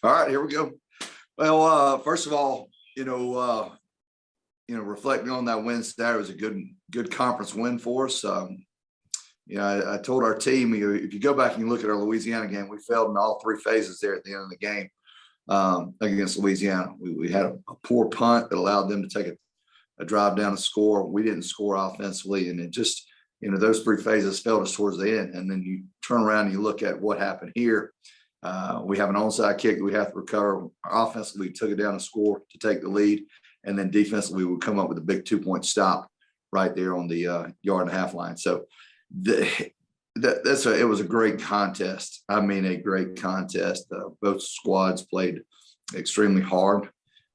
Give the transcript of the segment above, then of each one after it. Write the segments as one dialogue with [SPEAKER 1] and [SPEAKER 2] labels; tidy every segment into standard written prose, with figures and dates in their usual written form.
[SPEAKER 1] All right, here we go. Well, first of all, reflecting on that win Saturday, was a good conference win for us. I told our team, if you go back and you look at our Louisiana game, we failed in all three phases there at the end of the game against Louisiana. We had a poor punt that allowed them to take a drive down to score. We didn't score offensively, and it just, those three phases failed us towards the end. And then you turn around and you look at what happened here. We have an onside kick that we have to recover. Offensively, we took it down to score to take the lead. And then defensively, we would come up with a big 2-point stop right there on the yard and a half line. So it was a great contest. I mean, a great contest. Both squads played extremely hard.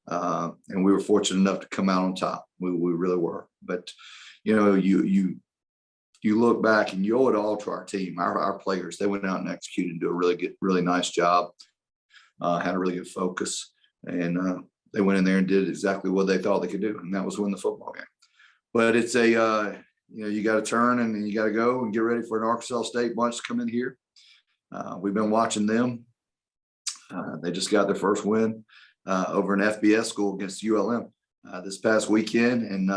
[SPEAKER 1] And we were fortunate enough to come out on top. We really were. But, you look back and you owe it all to our team, our players. They went out and executed and do a really nice job, had a really good focus. And they went in there and did exactly what they thought they could do, and that was win the football game. But it's you got to turn and then you got to go and get ready for an Arkansas State bunch to come in here. We've been watching them. They just got their first win over an FBS school against ULM this past weekend, and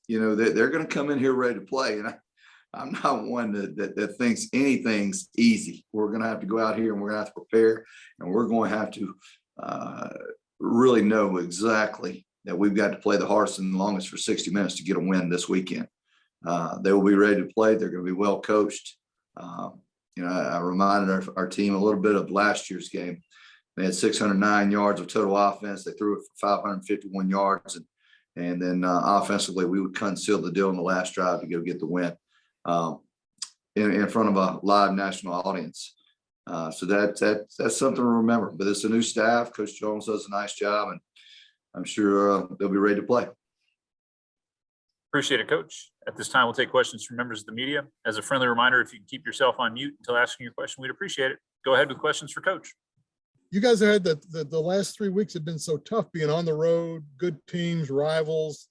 [SPEAKER 1] they're going to come in here ready to play. And I'm not one that thinks anything's easy. We're going to have to go out here and we're going to have to prepare, and we're going to have to really know exactly that we've got to play the hardest and the longest for 60 minutes to get a win this weekend. They will be ready to play. They're going to be well coached. I reminded our team a little bit of last year's game. They had 609 yards of total offense. They threw it for 551 yards. And then offensively, we would conceal the deal in the last drive to go get the win in front of a live national audience. So that's something to remember. But it's a new staff. Coach Jones does a nice job, and I'm sure they'll be ready to play.
[SPEAKER 2] Appreciate it, Coach. At this time, we'll take questions from members of the media. As a friendly reminder, if you can keep yourself on mute until asking your question, we'd appreciate it. Go ahead with questions for Coach.
[SPEAKER 3] You guys have had the last 3 weeks have been so tough being on the road, good teams, rivals.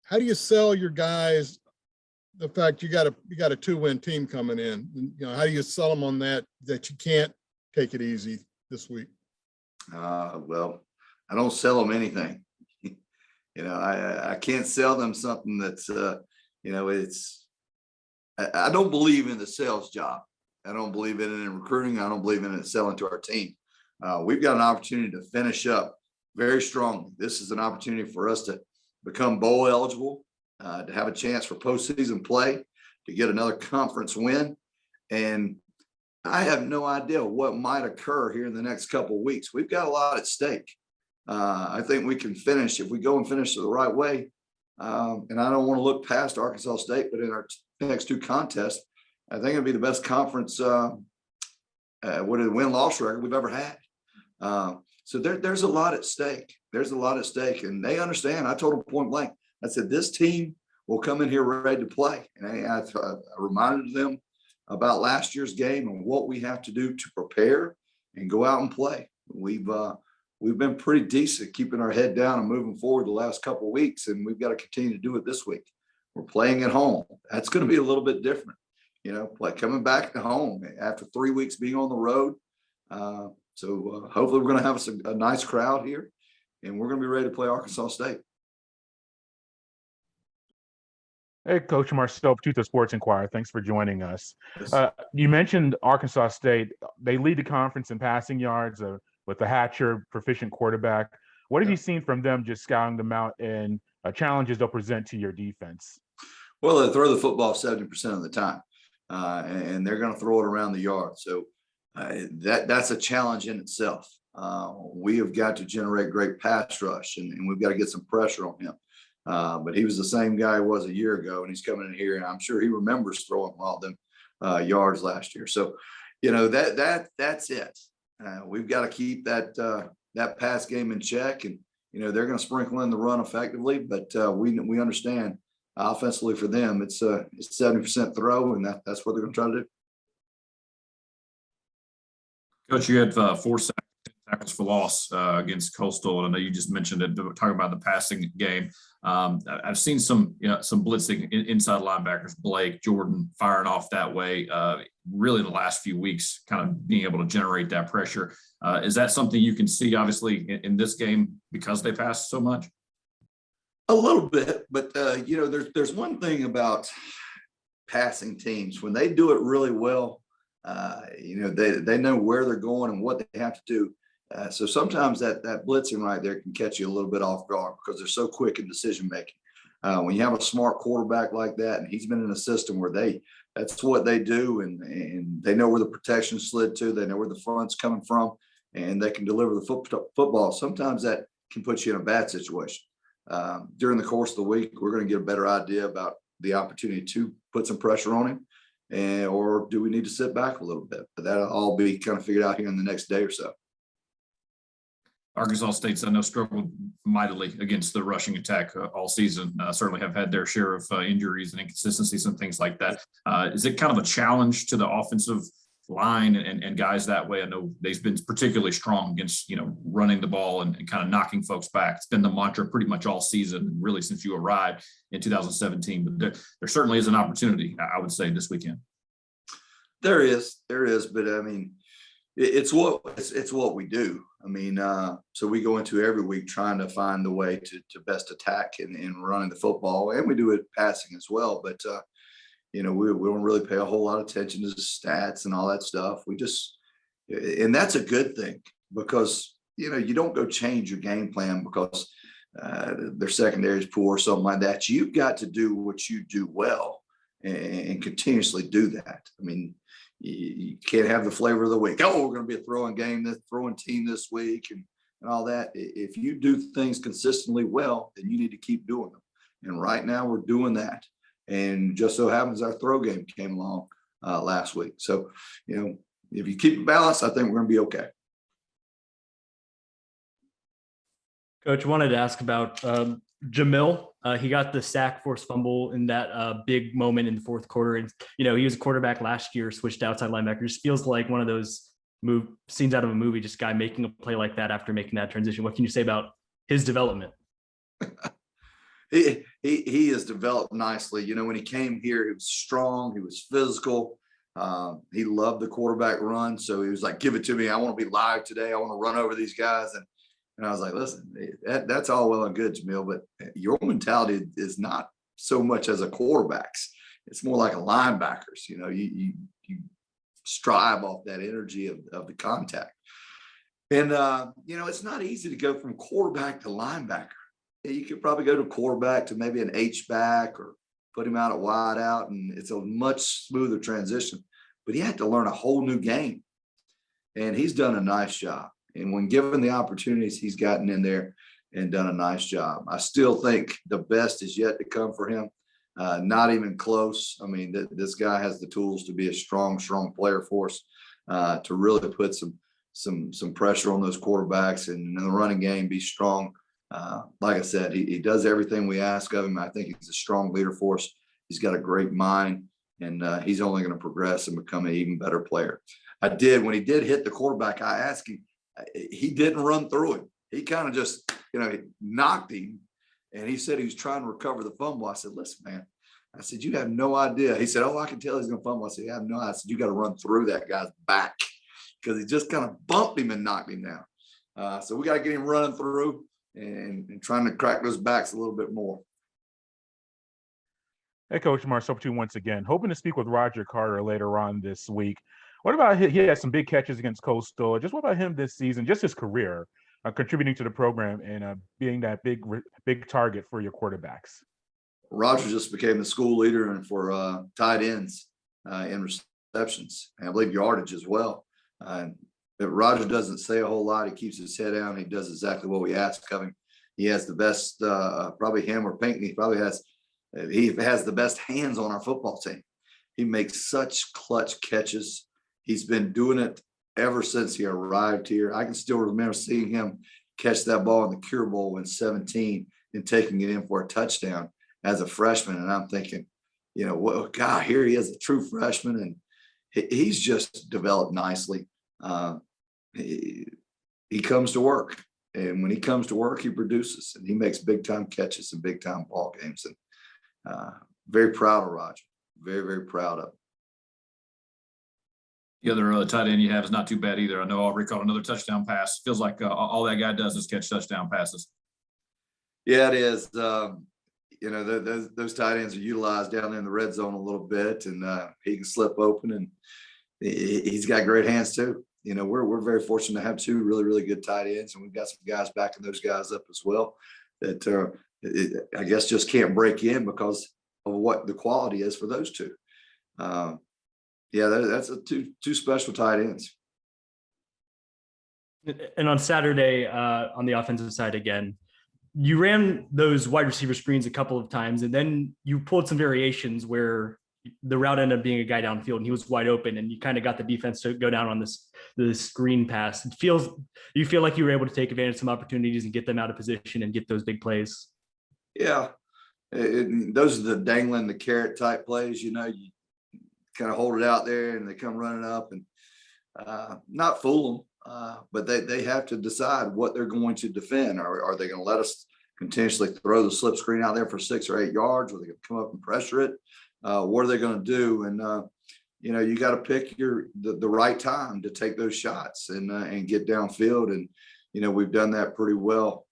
[SPEAKER 3] How do you sell your guys the fact you got a 2-win team coming in? How do you sell them on that you can't take it easy this week?
[SPEAKER 1] Well, I don't sell them anything. I can't sell them something that's I don't believe in the sales job. I don't believe in it in recruiting. I don't believe in it selling to our team. We've got an opportunity to finish up very strongly. This is an opportunity for us to become bowl eligible, to have a chance for postseason play, to get another conference win. And I have no idea what might occur here in the next couple of weeks. We've got a lot at stake. I think we can finish if we go and finish it the right way. And I don't want to look past Arkansas State, but in our next two contests, I think it'll be the best conference win-loss record we've ever had. So there's a lot at stake. There's a lot at stake, and they understand. I told them point blank. I said, this team will come in here ready to play. And I reminded them about last year's game and what we have to do to prepare and go out and play. We've been pretty decent keeping our head down and moving forward the last couple of weeks, and we've got to continue to do it this week. We're playing at home. That's going to be a little bit different, like coming back to home after 3 weeks being on the road. So hopefully we're going to have a nice crowd here, and we're going to be ready to play Arkansas State.
[SPEAKER 4] Hey, Coach Marcel, Tuta Sports Inquirer. Thanks for joining us. You mentioned Arkansas State. They lead the conference in passing yards with a Hatcher, proficient quarterback. What have you seen from them just scouting them out and challenges they'll present to your defense?
[SPEAKER 1] Well, they throw the football 70% of the time, and they're going to throw it around the yard. So that's a challenge in itself. We have got to generate great pass rush, and we've got to get some pressure on him. But he was the same guy he was a year ago, and he's coming in here, and I'm sure he remembers throwing all them yards last year. So, that's it. We've got to keep that pass game in check, and they're going to sprinkle in the run effectively. But we understand offensively for them, it's 70% throw, and that's what they're going to try to do.
[SPEAKER 5] Coach, you had 4 sacks, 10 tackles for loss against Coastal. And I know you just mentioned it, talking about the passing game. I've seen some blitzing inside linebackers, Blake, Jordan, firing off that way. Really, in the last few weeks, kind of being able to generate that pressure. Is that something you can see, obviously, in this game because they pass so much?
[SPEAKER 1] A little bit, but there's one thing about passing teams. When they do it really well, they know where they're going and what they have to do. So sometimes that blitzing right there can catch you a little bit off guard because they're so quick in decision making. When you have a smart quarterback like that, and he's been in a system where that's what they do, and they know where the protection slid to, they know where the front's coming from, and they can deliver the football. Sometimes that can put you in a bad situation. During the course of the week, we're going to get a better idea about the opportunity to put some pressure on him, or do we need to sit back a little bit? But that'll all be kind of figured out here in the next day or so.
[SPEAKER 5] Arkansas State's, I know, struggled mightily against the rushing attack all season. Certainly have had their share of injuries and inconsistencies and things like that. Is it kind of a challenge to the offensive line and guys that way? I know they've been particularly strong against, running the ball and kind of knocking folks back. It's been the mantra pretty much all season, really since you arrived in 2017. But there certainly is an opportunity, I would say, this weekend.
[SPEAKER 1] There is, but I mean, it's what we do. I mean, so we go into every week trying to find the way to best attack in running the football, and we do it passing as well. But we don't really pay a whole lot of attention to the stats and all that stuff. And that's a good thing because you don't go change your game plan because their secondary is poor or something like that. You've got to do what you do well and continuously do that. I mean, you can't have the flavor of the week. Oh, we're going to be a throwing team this week and all that. If you do things consistently well, then you need to keep doing them. And right now we're doing that. And just so happens our throw game came along last week. So, if you keep it balanced, I think we're going to be okay.
[SPEAKER 6] Coach, wanted to ask about Jamil. He got the sack, forced fumble in that big moment in the fourth quarter. And, he was a quarterback last year, switched to outside linebacker. Just feels like one of those scenes out of a movie, just guy making a play like that after making that transition. What can you say about his development?
[SPEAKER 1] He has developed nicely. When he came here, he was strong. He was physical. He loved the quarterback run. So he was like, give it to me. I want to be live today. I want to run over these guys. And I was like, listen, that's all well and good, Jamil, but your mentality is not so much as a quarterback's. It's more like a linebacker's. You strive off that energy of the contact. And, it's not easy to go from quarterback to linebacker. You could probably go to quarterback to maybe an H-back or put him out at wide out, and it's a much smoother transition. But he had to learn a whole new game, and he's done a nice job. And when given the opportunities, he's gotten in there and done a nice job. I still think the best is yet to come for him. Not even close. I mean, this guy has the tools to be a strong player for us, to really put some pressure on those quarterbacks and in the running game, be strong. Like I said, he does everything we ask of him. I think he's a strong leader for us. He's got a great mind, and he's only going to progress and become an even better player. When he did hit the quarterback, I asked him, he didn't run through him. He kind of just, knocked him, and he said he was trying to recover the fumble. I said, listen, man, I said, you have no idea. He said, oh, I can tell he's going to fumble. I said, I have no idea. I said, you got to run through that guy's back because he just kind of bumped him and knocked him down. So we got to get him running through and trying to crack those backs a little bit more.
[SPEAKER 4] Hey, Coach Marceau, once again, hoping to speak with Roger Carter later on this week. What about he had some big catches against Coastal? Just what about him this season, just his career, contributing to the program and being that big target for your quarterbacks?
[SPEAKER 1] Roger just became the school leader and for tight ends in receptions, and I believe yardage as well. But Roger doesn't say a whole lot. He keeps his head down. He does exactly what we ask of him. He has the best, probably him or Pinckney he has the best hands on our football team. He makes such clutch catches. He's been doing it ever since he arrived here. I can still remember seeing him catch that ball in the Cure Bowl in 2017 and taking it in for a touchdown as a freshman. And I'm thinking, God, here he is, a true freshman, and he's just developed nicely. He he comes to work. And when he comes to work, he produces and he makes big time catches and big time ball games. And very proud of Roger. Very, very proud of him.
[SPEAKER 5] The other tight end you have is not too bad either. I know Aubrey caught another touchdown pass. Feels like all that guy does is catch touchdown passes.
[SPEAKER 1] Yeah, it is. Those tight ends are utilized down there in the red zone a little bit, and he can slip open, and he's got great hands too. We're very fortunate to have two really, really good tight ends, and we've got some guys backing those guys up as well that I guess just can't break in because of what the quality is for those two. That's two special tight ends.
[SPEAKER 6] And on Saturday, on the offensive side again, you ran those wide receiver screens a couple of times, and then you pulled some variations where the route ended up being a guy downfield and he was wide open, and you kind of got the defense to go down on the screen pass. You feel like you were able to take advantage of some opportunities and get them out of position and get those big plays.
[SPEAKER 1] Yeah. Those are the dangling the carrot type plays. You kind of hold it out there and they come running up and not fool them, but they have to decide what they're going to defend. Are they going to let us continuously throw the slip screen out there for 6 or 8 yards? Or are they going to come up and pressure it? What are they going to do? And you got to pick the right time to take those shots and get downfield. And we've done that pretty well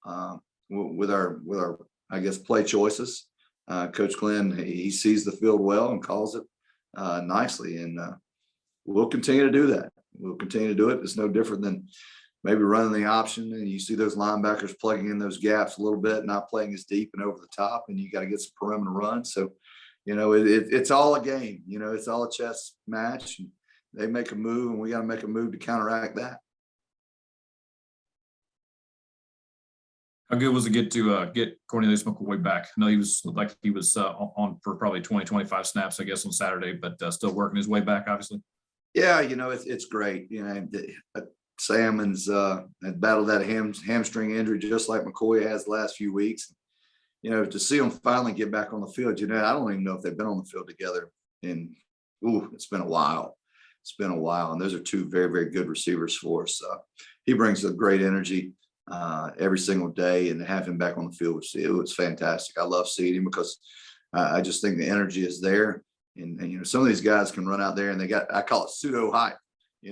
[SPEAKER 1] with our I guess play choices. Coach Glenn, he sees the field well and calls it nicely, and we'll continue to do that. We'll continue to do it. It's no different than maybe running the option, and you see those linebackers plugging in those gaps a little bit, not playing as deep and over the top, and you got to get some perimeter runs. So, it's all a game. It's all a chess match. And they make a move, and we got to make a move to counteract that.
[SPEAKER 5] How good was it to get Cornelius McCoy back? I know he was on for probably 20, 25 snaps, I guess, on Saturday, but still working his way back, obviously.
[SPEAKER 1] Yeah, it's great. Salmon's had battled that hamstring injury just like McCoy has the last few weeks. To see them finally get back on the field, I don't even know if they've been on the field together it's been a while. It's been a while. And those are two very, very good receivers for us. He brings a great energy every single day, and to have him back on the field was fantastic. I love seeing him because I just think the energy is there. And some of these guys can run out there and I call it pseudo hype. They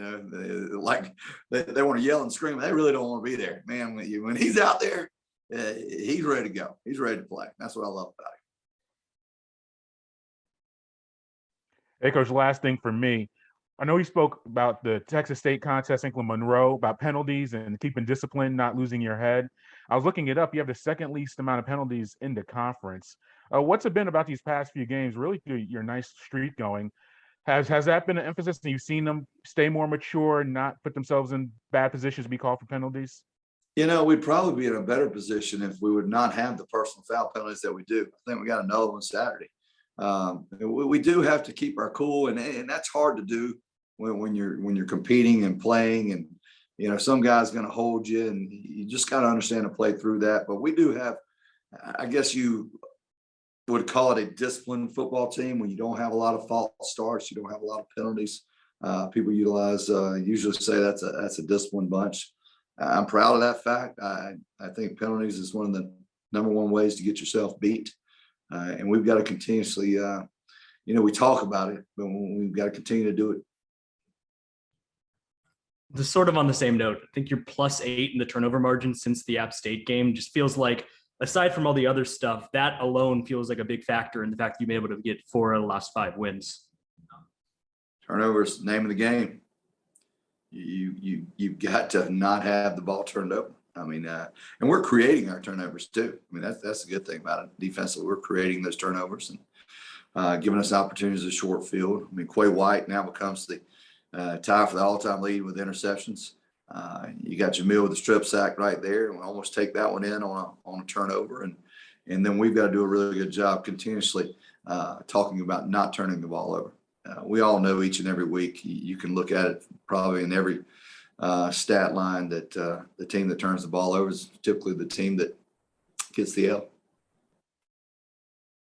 [SPEAKER 1] want to yell and scream. They really don't want to be there, man. When he's out there, he's ready to go. He's ready to play. That's what I love about him.
[SPEAKER 4] Hey, Coach, last thing for me. I know you spoke about the Texas State contest, Franklin Monroe, about penalties and keeping discipline, not losing your head. I was looking it up. You have the second least amount of penalties in the conference. What's it been about these past few games, really through your nice streak going? Has that been an emphasis, and you've seen them stay more mature and not put themselves in bad positions to be called for penalties?
[SPEAKER 1] We'd probably be in a better position if we would not have the personal foul penalties that we do. I think we got another one Saturday. We do have to keep our cool, and that's hard to do when you're competing and playing, and some guy's going to hold you, and you just got to understand to play through that. But we do have, I guess you would call it a disciplined football team when you don't have a lot of false starts, you don't have a lot of penalties. People usually say that's a disciplined bunch. I'm proud of that fact. I think penalties is one of the number one ways to get yourself beat, and we've got to continuously, we talk about it, but we've got to continue to do it.
[SPEAKER 6] Just sort of on the same note, I think you're +8 in the turnover margin since the App State game. Just feels like, aside from all the other stuff, that alone feels like a big factor in the fact that you've been able to get 4 of the last 5 wins.
[SPEAKER 1] Turnovers, name of the game. You've got to not have the ball turned over. I mean, and we're creating our turnovers too. I mean, that's the good thing about it. Defensively, we're creating those turnovers and giving us opportunities to short field. I mean, Quay White now becomes the tie for the all-time lead with interceptions. You got Jamil with the strip sack right there, and we almost take that one in on a turnover, and then we've got to do a really good job continuously talking about not turning the ball over. We all know each and every week you can look at it probably in every stat line that the team that turns the ball over is typically the team that gets the L.